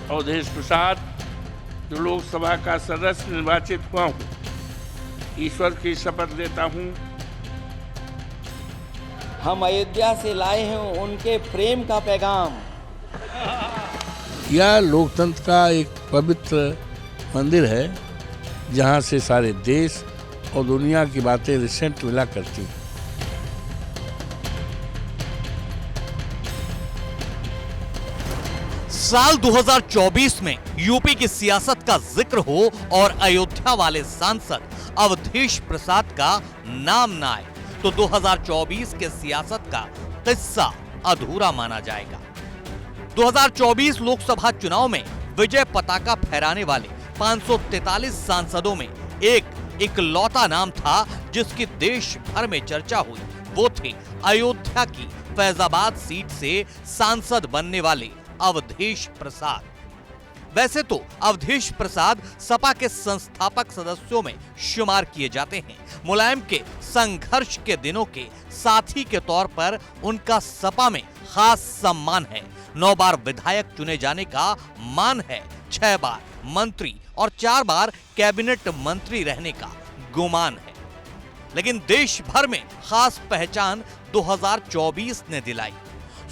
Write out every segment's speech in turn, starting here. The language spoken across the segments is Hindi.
अवधेश प्रसाद जो लोकसभा का सदस्य निर्वाचित हुआ हूँ, ईश्वर की शपथ लेता हूँ। हम अयोध्या से लाए हैं उनके प्रेम का पैगाम। यह लोकतंत्र का एक पवित्र मंदिर है जहाँ से सारे देश और दुनिया की बातें रिसेंट मिला करती हैं। साल 2024 में यूपी की सियासत का जिक्र हो और अयोध्या वाले सांसद अवधेश प्रसाद का नाम ना आए तो 2024 के सियासत का किस्सा अधूरा माना जाएगा। 2024 लोकसभा चुनाव में विजय पताका फहराने वाले 543 सांसदों में एक इकलौता नाम था जिसकी देश भर में चर्चा हुई। वो थे अयोध्या की फैजाबाद सीट से सांसद बनने वाले अवधेश प्रसाद। वैसे तो अवधेश प्रसाद सपा के संस्थापक सदस्यों में शुमार किए जाते हैं। मुलायम के संघर्ष के दिनों के साथी के तौर पर उनका सपा में खास सम्मान है। 9 बार विधायक चुने जाने का मान है। 6 बार मंत्री और 4 बार कैबिनेट मंत्री रहने का गुमान है। लेकिन देश भर में खास पहचान 2024 ने दिलाई।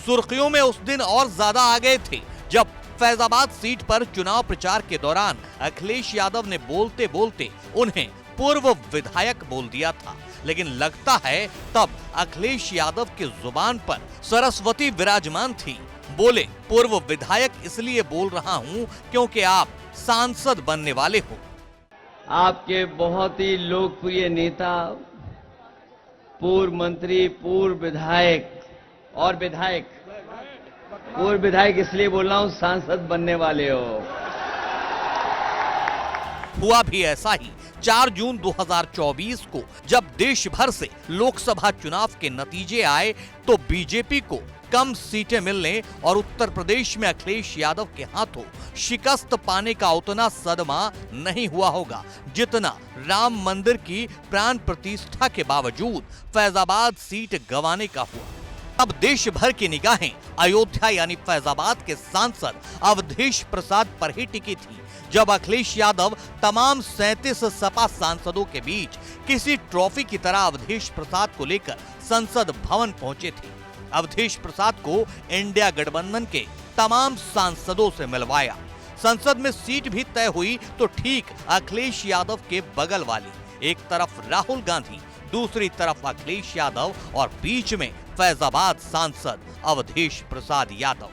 सुर्खियों में उस दिन और ज्यादा आ गए थे जब फैजाबाद सीट पर चुनाव प्रचार के दौरान अखिलेश यादव ने बोलते बोलते उन्हें पूर्व विधायक बोल दिया था। लेकिन लगता है तब अखिलेश यादव की जुबान पर सरस्वती विराजमान थी। बोले, पूर्व विधायक इसलिए बोल रहा हूं क्योंकि आप सांसद बनने वाले हो। आपके बहुत ही लोकप्रिय नेता, पूर्व मंत्री, पूर्व विधायक और विधायक, पूर्व विधायक इसलिए बोल रहा हूं सांसद बनने वाले हो। हुआ भी ऐसा ही 4 जून 2024 को जब देश भर से लोकसभा चुनाव के नतीजे आए तो बीजेपी को कम सीटें मिलने और उत्तर प्रदेश में अखिलेश यादव के हाथों शिकस्त पाने का उतना सदमा नहीं हुआ होगा जितना राम मंदिर की प्राण प्रतिष्ठा के बावजूद फैजाबाद सीट गंवाने का हुआ। अब देश भर की निगाहें अयोध्या यानी फैजाबाद के सांसद अवधेश प्रसाद पर ही टिकी थी जब अखिलेश यादव तमाम 37 सपा सांसदों के बीच किसी ट्रॉफी की तरह अवधेश प्रसाद को लेकर संसद भवन पहुंचे थे। अवधेश प्रसाद को इंडिया गठबंधन के तमाम सांसदों से मिलवाया। संसद में सीट भी तय हुई तो ठीक अखिलेश यादव के बगल वाली, एक तरफ राहुल गांधी, दूसरी तरफ अखिलेश यादव और बीच में फैजाबाद सांसद अवधेश प्रसाद यादव।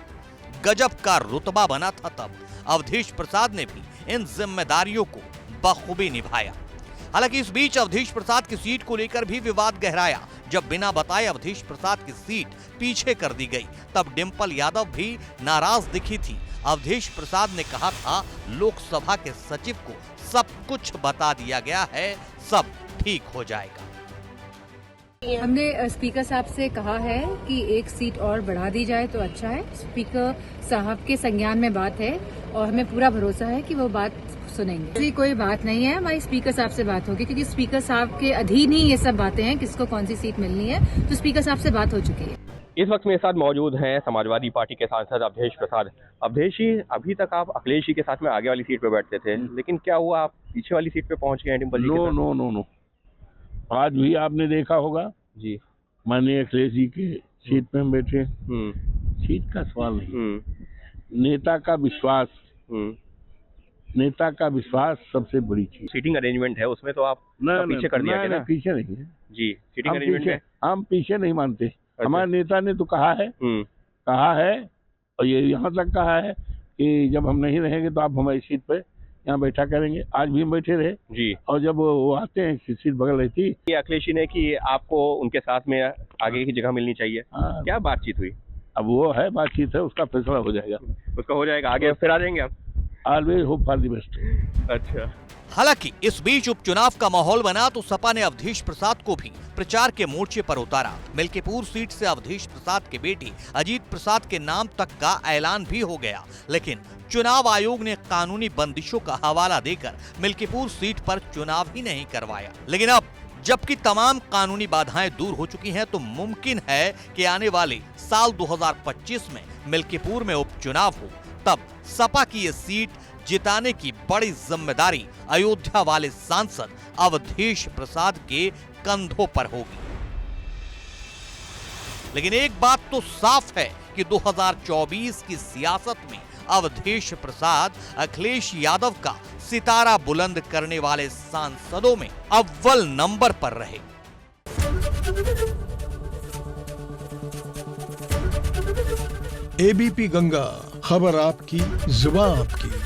गजब का रुतबा बना था तब। अवधेश प्रसाद ने भी इन जिम्मेदारियों को बखूबी निभाया। हालांकि इस बीच अवधेश प्रसाद की सीट को लेकर भी विवाद गहराया। जब बिना बताए अवधेश प्रसाद की सीट पीछे कर दी गई तब डिंपल यादव भी नाराज दिखी थी। अवधेश प्रसाद ने कहा था, लोकसभा के सचिव को सब कुछ बता दिया गया है, सब ठीक हो जाएगा। हमने स्पीकर साहब से कहा है कि एक सीट और बढ़ा दी जाए तो अच्छा है। स्पीकर साहब के संज्ञान में बात है और हमें पूरा भरोसा है कि वो बात सुनेंगे। ऐसी कोई बात नहीं है, हमारी स्पीकर साहब से बात होगी क्योंकि स्पीकर साहब के अधीन ही ये सब बातें हैं, किसको कौन सी सीट मिलनी है, तो स्पीकर साहब से बात हो चुकी है। इस वक्त मेरे साथ मौजूद हैं समाजवादी पार्टी के सांसद अवधेश प्रसाद। अवधेश जी, अभी तक आप अखिलेश जी के साथ में आगे वाली सीट पे बैठते थे, लेकिन क्या हुआ आप पीछे वाली सीट पे पहुंच गए हैं डिंपल जी के साथ? नो। आज भी आपने देखा होगा जी, माननीय अखिलेश जी के सीट पे हम बैठे। सीट का सवाल नहीं, नेता का विश्वास सबसे बड़ी चीज। सीटिंग अरेंजमेंट है उसमें तो आप पीछे कर दिया गया ना? पीछे नहीं है जी, सीटिंग अरेंजमेंट है। हम पीछे नहीं मानते। हमारे नेता ने तो कहा है और ये यहाँ तक कहा है कि जब हम नहीं रहेंगे तो आप हमारी सीट पे यहाँ बैठा करेंगे। आज भी हम बैठे रहे जी, और जब वो आते हैं सीट बगल रहती। ये अखिलेश जी ने कि आपको उनके साथ में आगे की जगह मिलनी चाहिए। क्या बातचीत हुई? अब वो है बातचीत है, उसका फैसला हो जाएगा। उसका हो जाएगा, आगे फिर आ जाएंगे आप? Always hope for the best. अच्छा। हालांकि इस बीच उपचुनाव का माहौल बना तो सपा ने अवधेश प्रसाद को भी प्रचार के मोर्चे पर उतारा। मिल्कीपुर सीट से अवधेश प्रसाद के बेटे अजीत प्रसाद के नाम तक का ऐलान भी हो गया, लेकिन चुनाव आयोग ने कानूनी बंदिशों का हवाला देकर मिल्कीपुर सीट पर चुनाव ही नहीं करवाया। लेकिन अब जबकि तमाम कानूनी बाधाएं दूर हो चुकी हैं तो मुमकिन है कि आने वाले साल 2025 में मिल्कीपुर में उपचुनाव हो। तब सपा की ये सीट जिताने की बड़ी जिम्मेदारी अयोध्या वाले सांसद अवधेश प्रसाद के कंधों पर होगी। लेकिन एक बात तो साफ है कि 2024 की सियासत में अवधेश प्रसाद अखिलेश यादव का सितारा बुलंद करने वाले सांसदों में अव्वल नंबर पर रहे। एबीपी गंगा, खबर आपकी, जुबान आपकी।